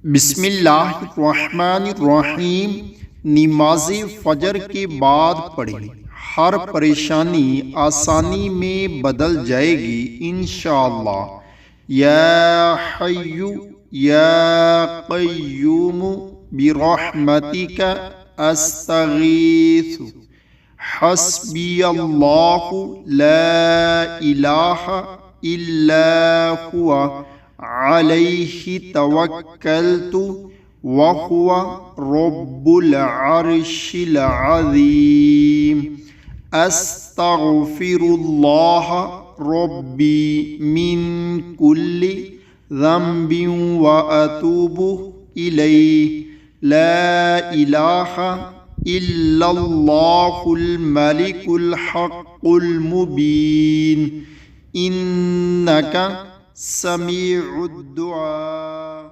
بسم اللہ الرحمن الرحیم۔ نماز فجر کے بعد پڑھیں، ہر پریشانی آسانی میں بدل جائے گی انشاءاللہ۔ یا حی یا قیوم برحمتک استغیث، حسبی اللہ لا الہ الا ہوا علیہ توکلت وہو رب العرش العظیم۔ استغفر اللہ ربی من کل ذنب واتوب الیہ، لا الہ الا اللہ الملک الحق المبین، انک سمیع الدعاء۔